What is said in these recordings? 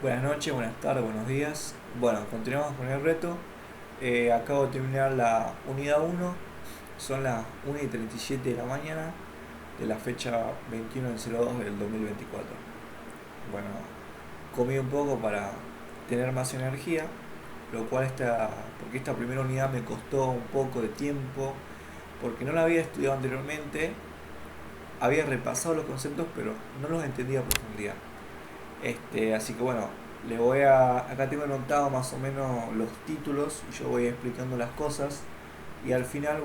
Buenas noches, buenas tardes, buenos días. Bueno, continuamos con el reto. Acabo de terminar la unidad uno. Son las 1:37 de la mañana de la fecha 21/02 del 2024. Bueno, comí un poco para tener más energía, lo cual porque esta primera unidad me costó un poco de tiempo, porque no la había estudiado anteriormente, había repasado los conceptos, pero no los entendía a profundidad. Así que bueno, acá tengo anotado más o menos los títulos y yo voy explicando las cosas y al final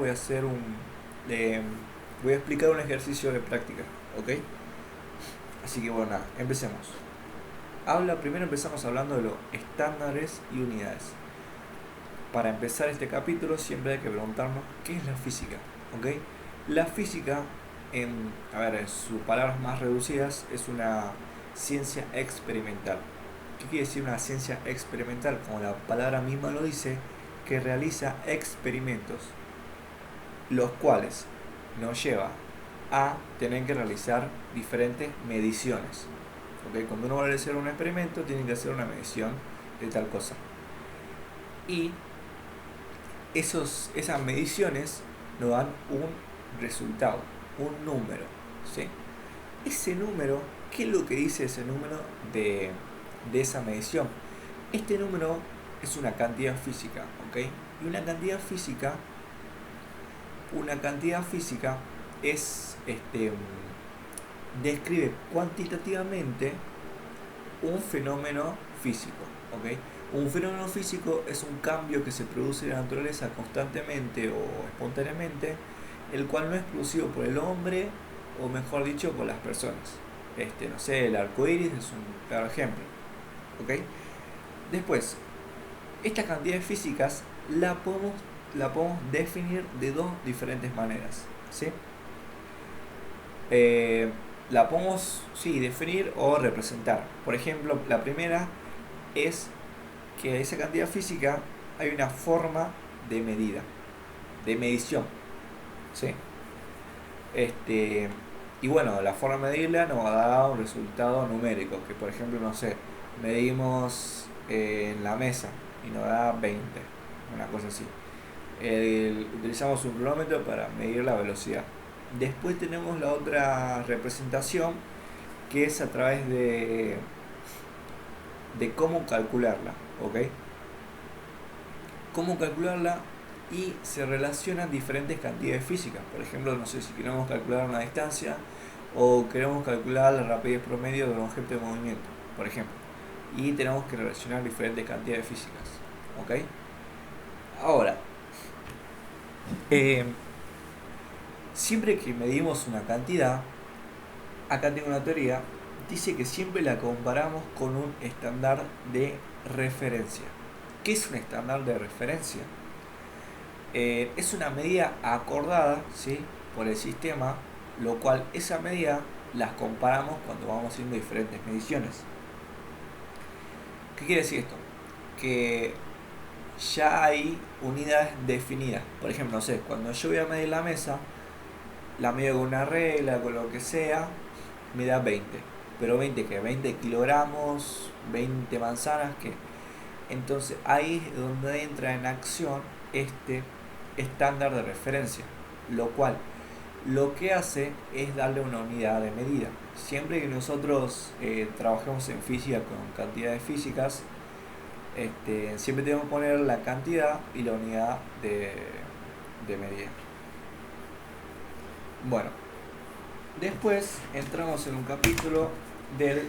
eh, voy a explicar un ejercicio de práctica, ¿ok? Así que bueno, nada, empecemos. Primero empezamos hablando de los estándares y unidades. Para empezar este capítulo siempre hay que preguntarnos qué es la física, ¿ok? La física, en sus palabras más reducidas, es una ciencia experimental. ¿Qué quiere decir una ciencia experimental? Como la palabra misma lo dice, que realiza experimentos, los cuales nos lleva a tener que realizar diferentes mediciones. ¿Ok? Cuando uno va a realizar un experimento, tiene que hacer una medición de tal cosa. Y esas mediciones nos dan un resultado, un número. ¿Sí? Ese número, ¿qué es lo que dice ese número de esa medición? Este número es una cantidad física, ¿ok? Y una cantidad física describe cuantitativamente un fenómeno físico, ¿ok? Un fenómeno físico es un cambio que se produce en la naturaleza constantemente o espontáneamente, el cual no es producido por el hombre, o mejor dicho, por las personas. No sé, el arco iris es un claro ejemplo, ¿ok? Después, estas cantidades físicas la podemos definir de dos diferentes maneras, ¿sí? Eh, la podemos, sí, definir o representar. Por ejemplo, la primera es que esa cantidad física hay una forma de medida, de medición, ¿sí? Este, y bueno, la forma de medirla nos va a dar un resultado numérico, que por ejemplo, no sé, medimos en la mesa y nos da 20, una cosa así. Utilizamos un cronómetro para medir la velocidad. Después tenemos la otra representación, que es a través de cómo calcularla, ¿ok? Cómo calcularla y se relacionan diferentes cantidades físicas. Por ejemplo, no sé si queremos calcular una distancia o queremos calcular la rapidez promedio de un objeto de movimiento, por ejemplo. Y tenemos que relacionar diferentes cantidades físicas, ¿ok? Ahora, eh, siempre que medimos una cantidad, acá tengo una teoría, dice que siempre la comparamos con un estándar de referencia. ¿Qué es un estándar de referencia? Es una medida acordada, ¿sí?, por el sistema, lo cual esa medida las comparamos cuando vamos haciendo diferentes mediciones. ¿Qué quiere decir esto? Que ya hay unidades definidas. Por ejemplo, no sé, cuando yo voy a medir la mesa, la mido con una regla, con lo que sea, me da 20. Pero 20 que 20 kilogramos, 20 manzanas, que entonces ahí es donde entra en acción este estándar de referencia, lo cual lo que hace es darle una unidad de medida. Siempre que nosotros trabajemos en física con cantidades físicas, siempre tenemos que poner la cantidad y la unidad de medida. Bueno, después entramos en un capítulo del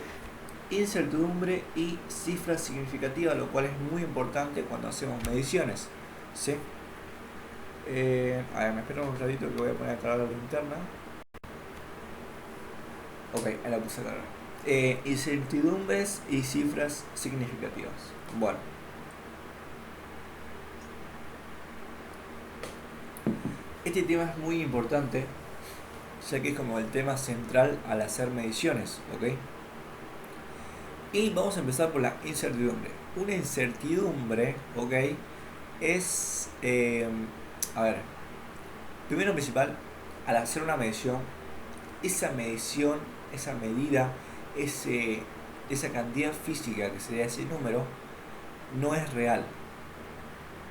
incertidumbre y cifras significativas, lo cual es muy importante cuando hacemos mediciones, ¿sí? A ver, me espero un ratito que voy a poner a cargar la linterna. Ok, ahí la puse a cargar. Incertidumbres y cifras significativas. Bueno, este tema es muy importante, ya que es como el tema central al hacer mediciones, ¿ok? Y vamos a empezar por la incertidumbre. Una incertidumbre, ¿ok? Es, a ver, primero principal, al hacer una medición, esa medida, ese esa cantidad física que sería ese número no es real.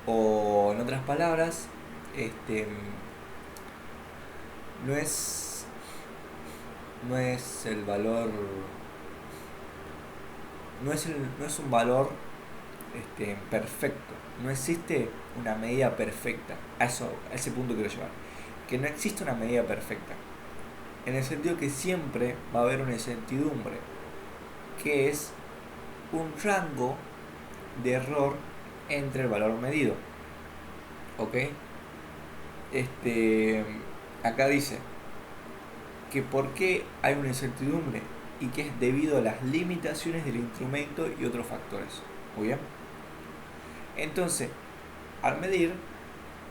O en otras palabras, no es, no es el valor, no es un valor perfecto. No existe una medida perfecta. A ese punto quiero llevar. Que no existe una medida perfecta. En el sentido que siempre va a haber una incertidumbre, que es un rango de error entre el valor medido. ¿Ok? Acá dice que por qué hay una incertidumbre y que es debido a las limitaciones del instrumento y otros factores. ¿Muy bien? Entonces, al medir,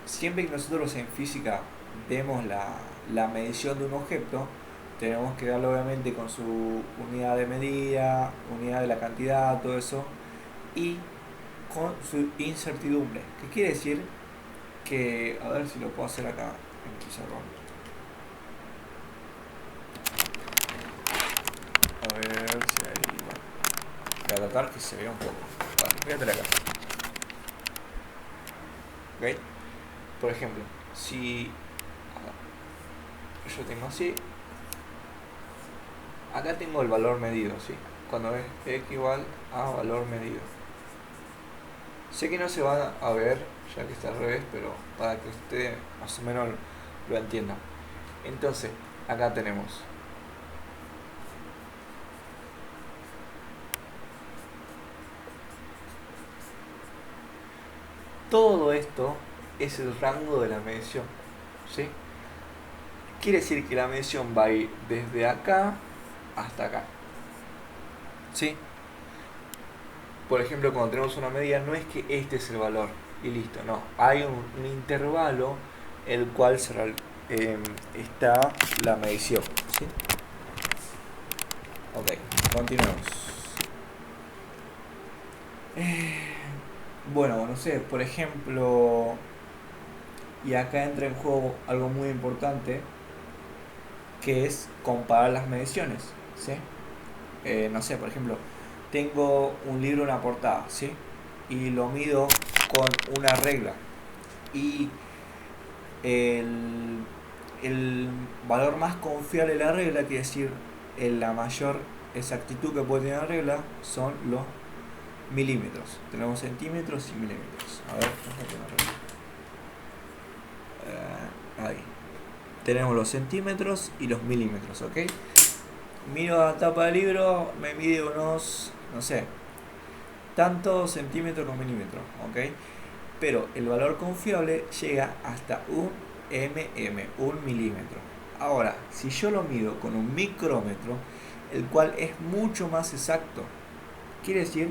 siempre que nosotros en física demos la medición de un objeto, tenemos que darlo obviamente con su unidad de medida, unidad de la cantidad, todo eso, y con su incertidumbre. ¿Qué quiere decir? Que, a ver si lo puedo hacer acá en el pizarrón. A ver si ahí, bueno, voy a tratar que se vea un poco. Vale, voy a traer acá. ¿Ok? Por ejemplo, si yo tengo así, acá tengo el valor medido, ¿sí? Cuando es x igual a valor medido. Sé que no se va a ver, ya que está al revés, pero para que usted más o menos lo entienda. Entonces, acá tenemos todo esto es el rango de la medición, ¿sí? Quiere decir que la medición va a ir desde acá hasta acá, ¿sí? Por ejemplo, cuando tenemos una medida, no es que este es el valor y listo, no. Hay un intervalo el cual está la medición, ¿sí? Ok, continuemos. Bueno, no sé, por ejemplo, y acá entra en juego algo muy importante, que es comparar las mediciones, ¿sí? No sé, por ejemplo, tengo un libro, una portada, ¿sí? Y lo mido con una regla. Y el, el valor más confiable de la regla, quiere decir la mayor exactitud que puede tener la regla, son los milímetros. Tenemos centímetros y milímetros. A ver, ahí. Tenemos los centímetros y los milímetros, ¿ok? Miro la tapa del libro, me mide unos, no sé, tantos centímetros con milímetros, ¿ok? Pero el valor confiable llega hasta un un milímetro. Ahora, si yo lo mido con un micrómetro, el cual es mucho más exacto, quiere decir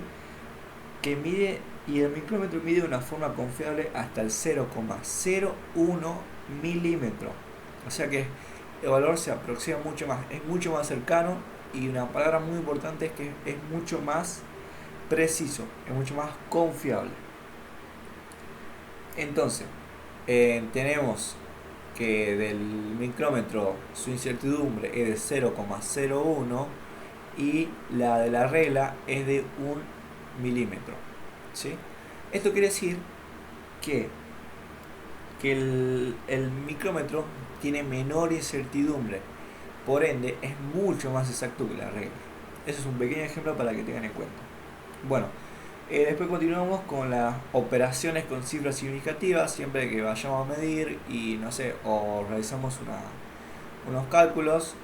que mide, y el micrómetro mide de una forma confiable hasta el 0,01 milímetro. O sea que el valor se aproxima mucho más, es mucho más cercano, y una palabra muy importante es que es mucho más preciso, es mucho más confiable. Entonces, tenemos que del micrómetro su incertidumbre es de 0,01 y la de la regla es de 1 milímetro, ¿sí? Esto quiere decir que, el micrómetro tiene menor incertidumbre, por ende es mucho más exacto que la regla. Eso es un pequeño ejemplo para que tengan en cuenta. Bueno, después continuamos con las operaciones con cifras significativas. Siempre que vayamos a medir y no sé, o realizamos unos cálculos,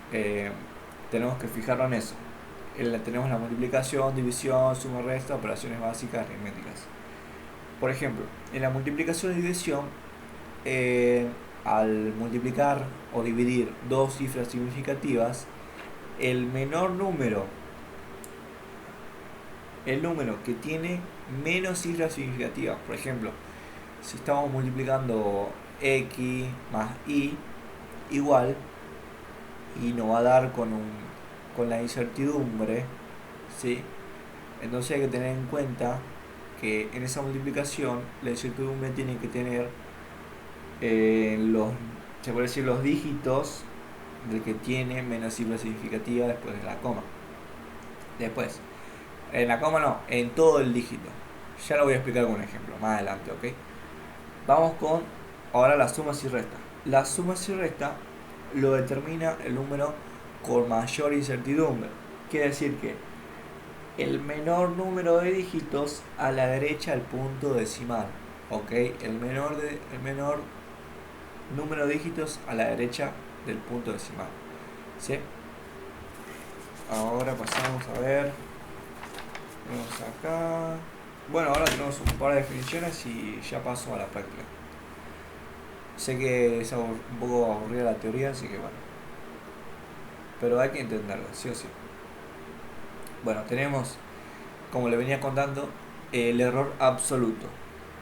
tenemos que fijarnos en eso. Tenemos la multiplicación, división, suma, resta, operaciones básicas aritméticas. Por ejemplo, en la multiplicación y división, al multiplicar o dividir dos cifras significativas, el menor número, el número que tiene menos cifras significativas. Por ejemplo, si estamos multiplicando x más y igual, y nos va a dar con la incertidumbre, ¿sí? Entonces hay que tener en cuenta que en esa multiplicación la incertidumbre tiene que tener se puede decir, los dígitos del que tiene menos cifra significativa después de la coma. Después, En la coma no, en todo el dígito. Ya lo voy a explicar con un ejemplo más adelante, ¿ok? Vamos con ahora las sumas y restas. Las sumas y restas lo determina el número con mayor incertidumbre. Quiere decir que el menor número de dígitos a la derecha del punto decimal. ¿Ok? El menor número de dígitos a la derecha del punto decimal. ¿Sí? Ahora pasamos a ver. Tenemos acá. Bueno, ahora tenemos un par de definiciones y ya paso a la práctica. Sé que es un poco aburrida la teoría, así que bueno. Pero hay que entenderlo, sí o sí. Bueno, tenemos, como le venía contando, el error absoluto,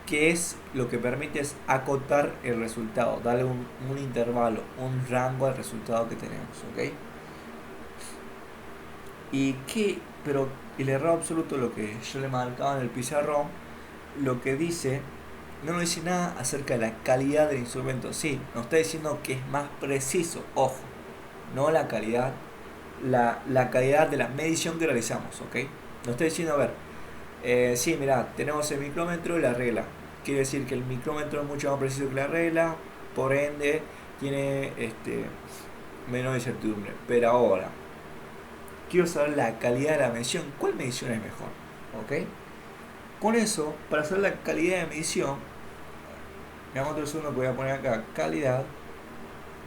que es lo que permite es acotar el resultado, darle un intervalo, un rango al resultado que tenemos, ¿ok? Y que, pero el error absoluto, lo que yo le marcaba en el pizarrón, lo que dice, no nos dice nada acerca de la calidad del instrumento. Sí, nos está diciendo que es más preciso, ojo, no la calidad, la calidad de la medición que realizamos, ¿ok? Nos está diciendo, a ver, sí, mira, tenemos el micrómetro y la regla. Quiere decir que el micrómetro es mucho más preciso que la regla, por ende tiene menos incertidumbre. Pero ahora, quiero saber la calidad de la medición. ¿Cuál medición es mejor? ¿Ok? Con eso, para saber la calidad de medición, me hago otro segundo que voy a poner acá calidad,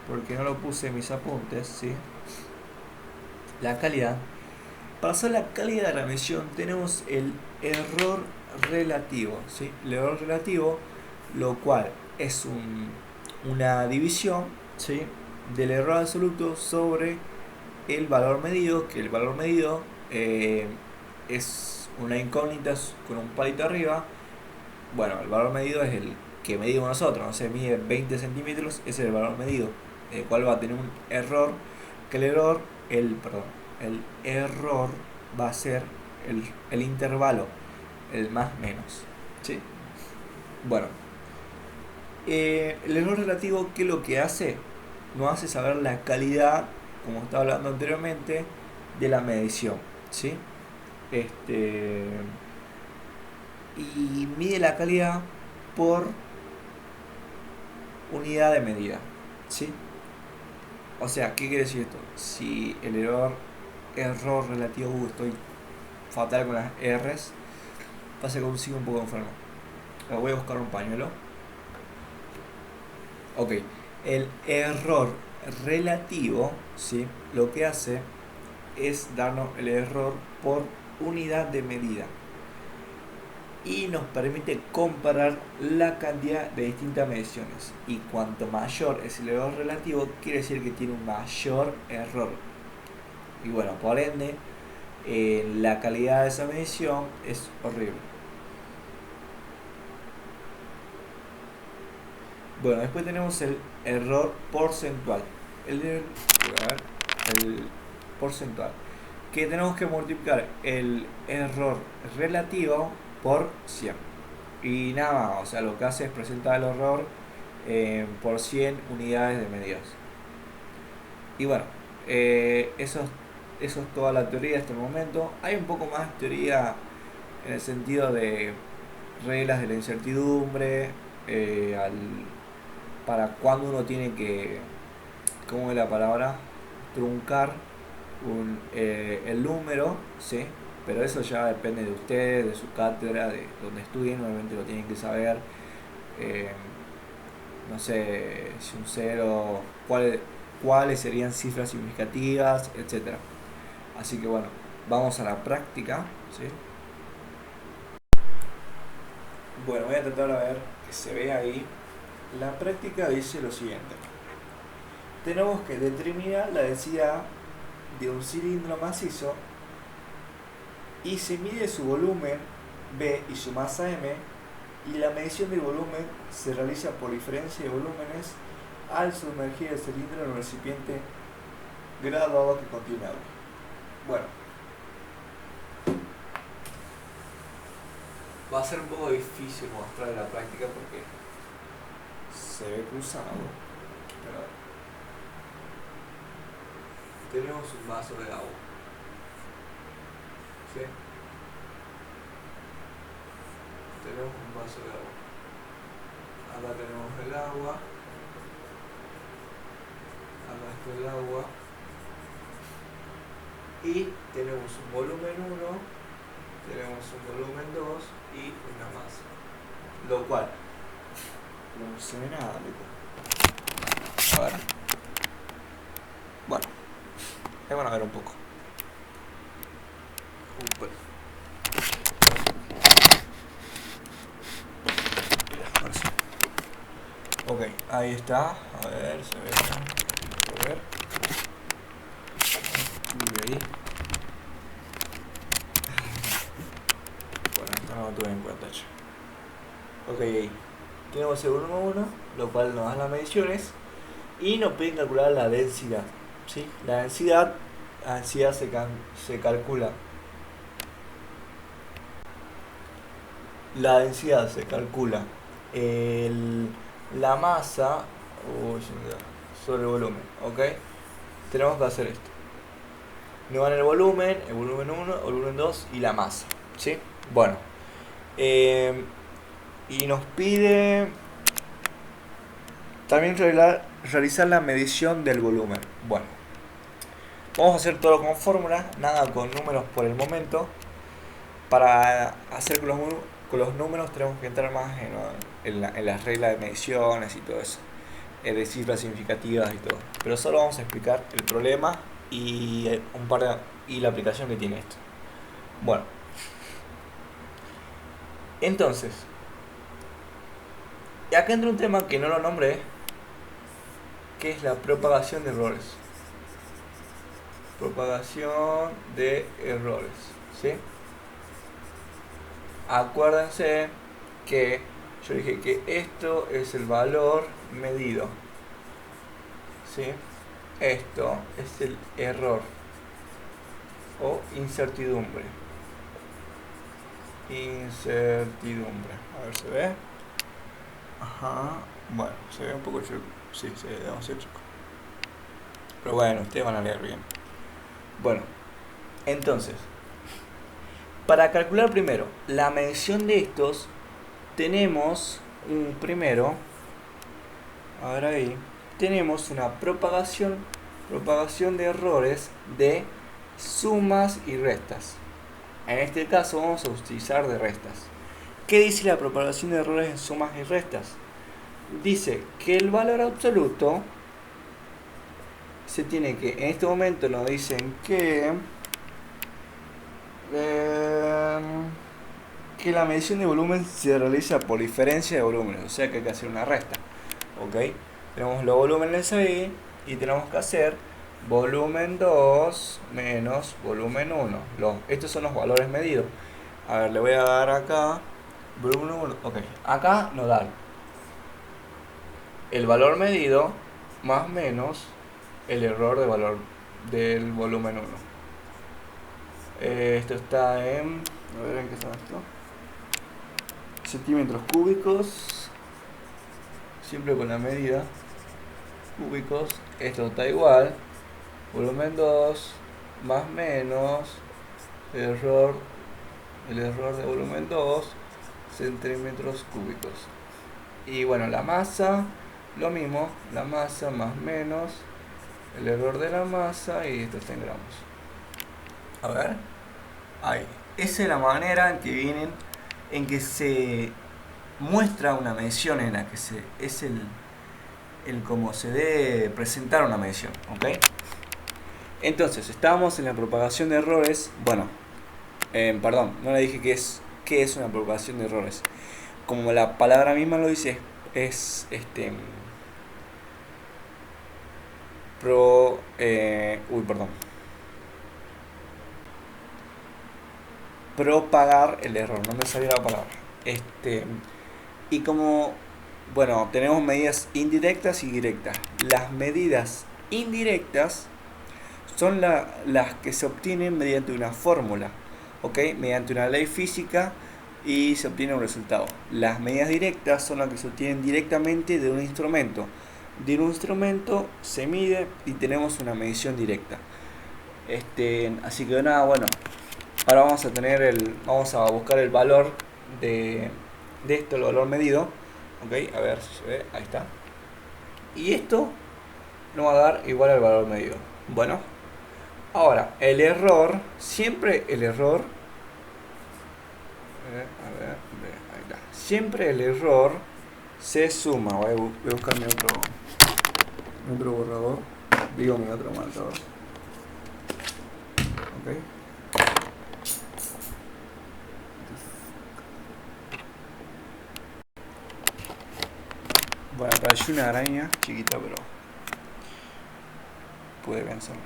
porque no lo puse en mis apuntes, ¿sí? La calidad. Para saber la calidad de la medición tenemos el error relativo, ¿sí? El error relativo, lo cual es una división, ¿sí? Del error absoluto sobre el valor medido, que el valor medido es una incógnita con un palito arriba. Bueno, el valor medido es el que medimos nosotros, no sé, mide 20 centímetros, ese es el valor medido, el cual va a tener un error, que el error va a ser el intervalo, el más menos, ¿sí? Bueno, el error relativo, ¿qué es lo que hace? Nos hace saber la calidad, como estaba hablando anteriormente, de la medición, ¿sí? Este, y mide la calidad por unidad de medida, ¿sí? O sea, ¿qué quiere decir esto? Si el error relativo, estoy fatal con las R's, pasa que aún sigo un poco enfermo. Voy a buscar un pañuelo. Ok, el error relativo, ¿sí? Lo que hace es darnos el error por unidad de medida y nos permite comparar la cantidad de distintas mediciones, y cuanto mayor es el error relativo quiere decir que tiene un mayor error, y bueno, por ende la calidad de esa medición es horrible. Bueno, después tenemos el error porcentual, el porcentual, que tenemos que multiplicar el error relativo por 100 y nada más. O sea, lo que hace es presentar el error por 100 unidades de medidas. Y bueno, eso es toda la teoría hasta el momento. Hay un poco más teoría en el sentido de reglas de la incertidumbre, para cuando uno tiene que, ¿cómo es la palabra? Truncar el número, ¿sí? Pero eso ya depende de ustedes, de su cátedra, de donde estudien, obviamente lo tienen que saber. Eh, no sé, si un cero, cuáles serían cifras significativas, etcétera. Así que bueno, vamos a la práctica, ¿sí? Bueno, voy a tratar de ver que se vea ahí. La práctica dice lo siguiente: tenemos que determinar la densidad de un cilindro macizo y se mide su volumen B y su masa M, y la medición del volumen se realiza por diferencia de volúmenes al sumergir el cilindro en un recipiente graduado que contiene agua. Bueno, va a ser un poco difícil mostrar en la práctica porque se ve cruzado, pero tenemos un vaso de agua, ¿sí? tenemos un vaso de agua. Acá tenemos el agua. Acá está el agua. Y tenemos un volumen 1, tenemos un volumen 2 y una masa. Lo cual, no se ve nada, loco. A ver. Bueno, ahí van a ver un poco. Ahora sí. Ok, ahí está. A ver, se ve. A ver. Y ahí. Bueno, esto no lo tuve en cuenta ya. Ok, ahí. Tenemos el volumen 1, lo cual nos da las mediciones. Y nos piden calcular la densidad. ¿Sí? La densidad se calcula. La densidad se calcula la masa sobre el volumen. ¿Ok? Tenemos que hacer esto. Nos dan el volumen 1, el volumen 2 y la masa. ¿Sí? Bueno. Y nos pide también realizar la medición del volumen. Bueno. Vamos a hacer todo con fórmulas, nada con números por el momento. Para hacer con los números tenemos que entrar más en las reglas de mediciones y todo eso. Es decir, cifras significativas y todo. Pero solo vamos a explicar el problema y la aplicación que tiene esto. Bueno. Entonces, y acá entra un tema que no lo nombré, que es la propagación de errores. Propagación de errores, ¿sí? Acuérdense que yo dije que esto es el valor medido, ¿sí? Esto es el error o incertidumbre. Incertidumbre. A ver, ¿se ve? Ajá. Bueno, se ve un poco chueco. Sí, se ve demasiado chueco. Pero bueno, ustedes van a leer bien. Bueno, entonces, para calcular primero la medición de estos, tenemos primero, a ver ahí, tenemos una propagación de errores de sumas y restas. En este caso vamos a utilizar de restas. ¿Qué dice la propagación de errores en sumas y restas? Dice que el valor absoluto se tiene que, en este momento nos dicen que la medición de volumen se realiza por diferencia de volúmenes, o sea que hay que hacer una resta. ¿Ok? Tenemos los volúmenes ahí y tenemos que hacer volumen 2 menos volumen 1. Estos son los valores medidos. A ver, le voy a dar acá volumen 1. Ok, acá nos dan el valor medido más menos el error de valor del volumen 1. Esto está en, a ver en qué está esto, centímetros cúbicos, siempre con la medida cúbicos. Esto está igual, volumen 2 más menos el error de volumen 2 centímetros cúbicos. Y bueno, la masa, lo mismo, la masa más menos el error de la masa, y esto está en gramos. A ver, ahí. Esa es la manera en que se muestra una medición, en la que es el cómo se debe presentar una medición. ¿Ok? Entonces, estábamos en la propagación de errores. Bueno, perdón, no le dije qué es una propagación de errores. Como la palabra misma lo dice, es propagar el error, no me salió la palabra. Y como, bueno, tenemos medidas indirectas y directas. Las medidas indirectas son las que se obtienen mediante una fórmula, ¿ok? Mediante una ley física, y se obtiene un resultado. Las medidas directas son las que se obtienen directamente de un instrumento. De un instrumento se mide y tenemos una medición directa. Así que nada, bueno, ahora vamos a buscar el valor de de esto, el valor medido. Ok, a ver si se ve, ahí está. Y esto nos va a dar igual al valor medido. Bueno, ahora, el error, siempre el error, ahí está. Siempre el error se suma. Voy a buscar mi otro borrador, digo mi otro marcador. Ok. Bueno, pareció una araña chiquita, pero puede vencer.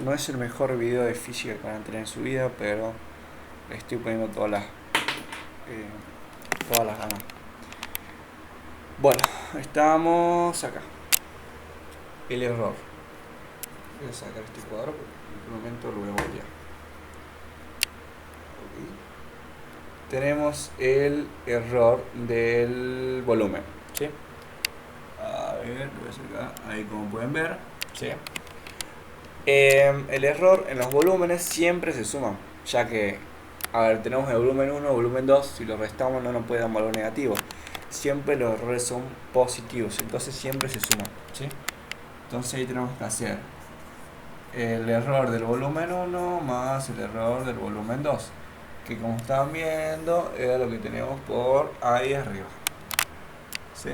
No es el mejor video de física que van a tener en su vida, pero le estoy poniendo todas las ganas. Bueno, estamos acá. El error. Voy a sacar este cuadro porque en un momento lo voy a voltear. Okay. Tenemos el error del volumen. ¿Sí? A ver, lo voy a sacar ahí como pueden ver. ¿Sí? El error en los volúmenes siempre se suma, ya que, a ver, tenemos el volumen 1, volumen 2, si lo restamos no nos puede dar un valor negativo. Siempre los errores son positivos, entonces siempre se suman, ¿sí? Entonces ahí tenemos que hacer el error del volumen 1 más el error del volumen 2, que como están viendo era lo que tenemos por ahí arriba, ¿sí?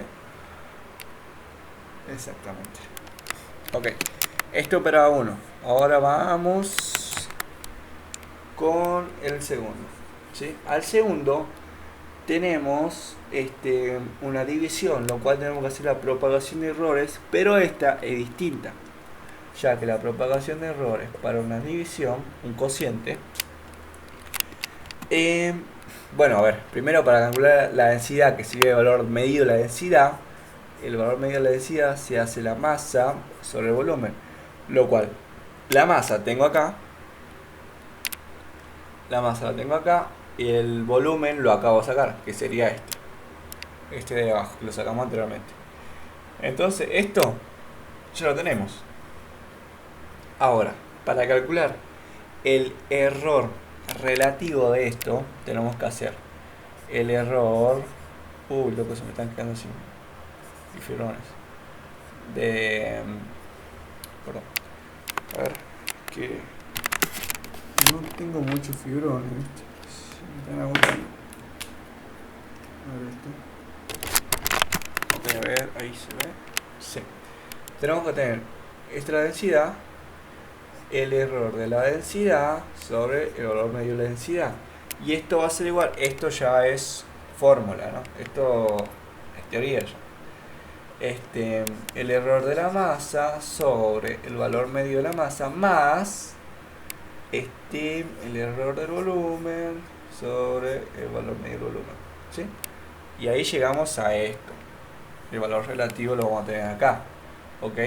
Exactamente. Ok, esto operaba 1. Ahora vamos con el segundo, ¿sí? Al segundo tenemos una división, lo cual tenemos que hacer la propagación de errores, pero esta es distinta, ya que la propagación de errores para una división, un cociente, bueno, a ver, primero para calcular la densidad, que sería el valor medido de la densidad, el valor medido de la densidad se hace la masa sobre el volumen, lo cual la masa tengo acá, y el volumen lo acabo de sacar, que sería este de abajo, que lo sacamos anteriormente. Entonces esto ya lo tenemos. Ahora, para calcular el error relativo de esto, tenemos que hacer el error, loco, se me están quedando sin fibrones perdón, a ver, que no tengo muchos fibrones, ¿viste? Se me están agotando. A ver, ahí se ve. Sí. Tenemos que tener esta densidad, el error de la densidad sobre el valor medio de la densidad. Y esto va a ser igual, esto ya es fórmula, ¿no? Esto es teoría ya. El error de la masa sobre el valor medio de la masa más el error del volumen sobre el valor medio del volumen, ¿sí? Y ahí llegamos a esto. El valor relativo lo vamos a tener acá, ¿ok?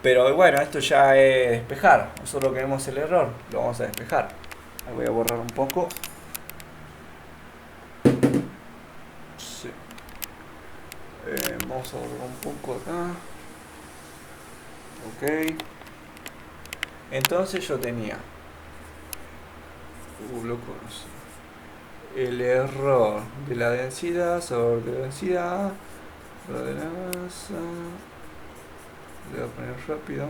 Pero bueno, esto ya es despejar. Nosotros queremos el error, lo vamos a despejar. Ahí voy a borrar un poco. Sí. Vamos a borrar un poco acá. Ok. Entonces yo tenía loco, no sé. El error de la densidad sobre la densidad, lo de la masa. Le voy a poner rápido.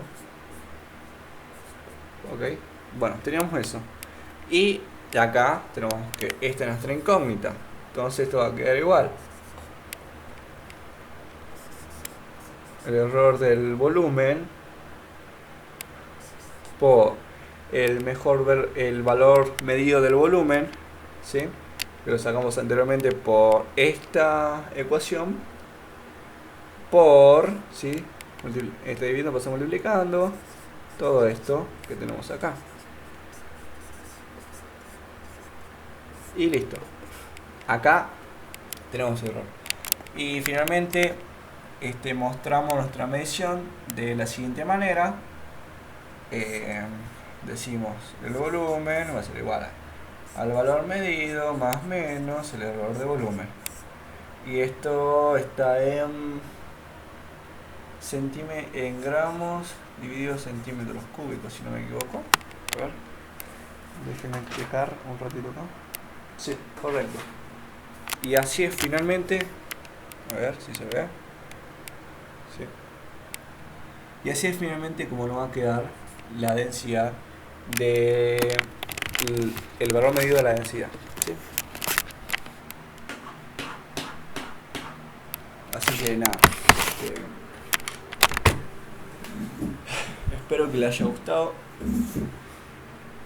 Ok. Bueno, teníamos eso. Y acá tenemos que esta es nuestra incógnita. Entonces esto va a quedar igual. El error del volumen por el valor medido del volumen, ¿sí? Que lo sacamos anteriormente por esta ecuación, por, ¿sí? Este dividiendo pasa multiplicando todo esto que tenemos acá. Y listo. Acá tenemos el error. Y finalmente mostramos nuestra medición de la siguiente manera. Decimos el volumen va a ser igual al valor medido más menos el error de volumen. Y esto está en gramos dividido centímetros cúbicos, si no me equivoco. A ver, Déjenme checar un ratito acá. Sí, correcto. Y así es finalmente. A ver si se ve. Sí. Y así es finalmente como nos va a quedar la densidad de el valor medido de la densidad. ¿Sí? Así que nada. Espero que le haya gustado.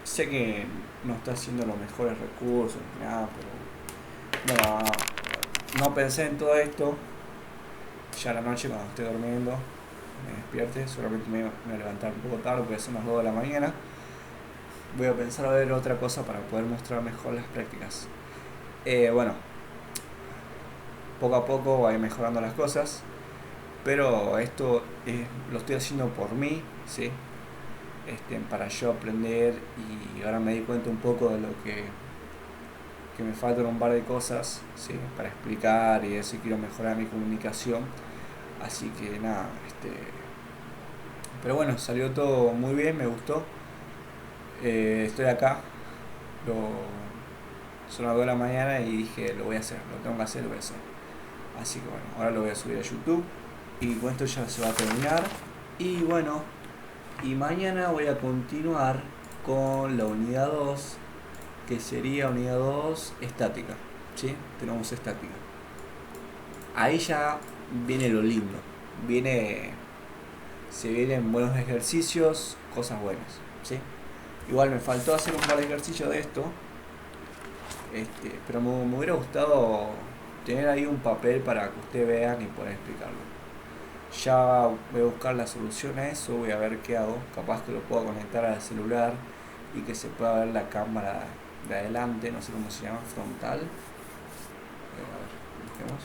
Sé que no está haciendo los mejores recursos ni nada, pero bueno, no pensé en todo esto. Ya a la noche cuando esté durmiendo me despierte, seguramente me voy a levantar un poco tarde porque son las 2 de la mañana. Voy a pensar a ver otra cosa para poder mostrar mejor las prácticas. Bueno, poco a poco va a ir mejorando las cosas, pero esto lo estoy haciendo por mí, ¿sí? Para yo aprender, y ahora me di cuenta un poco de lo que me faltan un par de cosas, ¿sí? Para explicar y eso, y quiero mejorar mi comunicación. Así que nada, pero bueno, salió todo muy bien, me gustó. Estoy acá, son las 2 de la mañana y dije, lo voy a hacer, lo tengo que hacer, lo voy a hacer. Así que bueno, ahora lo voy a subir a YouTube y con esto ya se va a terminar. Y bueno, y mañana voy a continuar con la unidad 2, que sería unidad 2 estática, ¿sí? Tenemos estática. Ahí ya viene lo lindo, se vienen buenos ejercicios, cosas buenas, ¿sí? Igual me faltó hacer un par de ejercicios de esto, pero me hubiera gustado tener ahí un papel para que ustedes vean y poder explicarlo. Ya voy a buscar la solución a eso, voy a ver qué hago. Capaz que lo puedo conectar al celular y que se pueda ver la cámara de adelante, no sé cómo se llama, frontal. A ver, busquemos.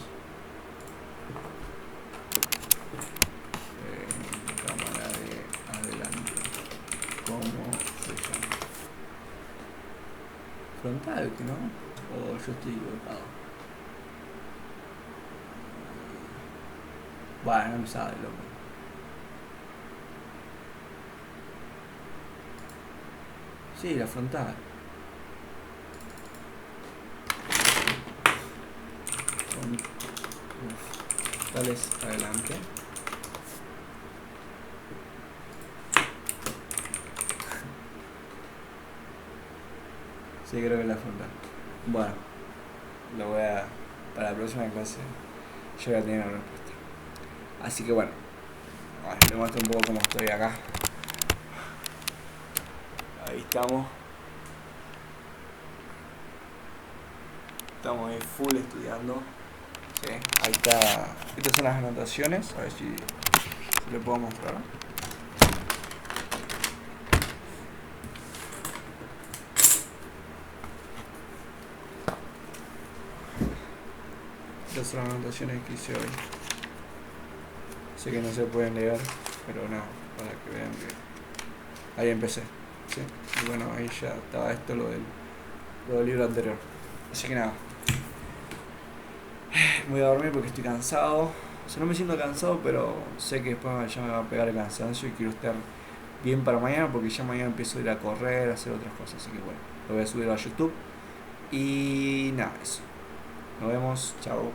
Cámara de adelante. ¿Cómo se llama? Frontal, ¿no? O yo estoy equivocado. Bueno, no me sabe, loco. Sí, la frontal. Frontales adelante. Sí, creo que es la frontal. Bueno, lo voy a. Para la próxima clase, yo voy a tener la respuesta. Así que bueno, les muestro un poco cómo estoy acá. Ahí estamos. Estamos ahí full estudiando. ¿Sí? Ahí está. Estas son las anotaciones. A ver si le puedo mostrar. Estas son las anotaciones que hice hoy. Sé que no se pueden leer, pero no, para que vean que ahí empecé. ¿Sí? Y bueno, ahí ya estaba esto, lo del libro anterior. Así que nada, voy a dormir porque estoy cansado. O sea, no me siento cansado, pero sé que después ya me va a pegar el cansancio y quiero estar bien para mañana, porque ya mañana empiezo a ir a correr, a hacer otras cosas. Así que bueno, lo voy a subir a YouTube. Y nada, eso. Nos vemos, chao.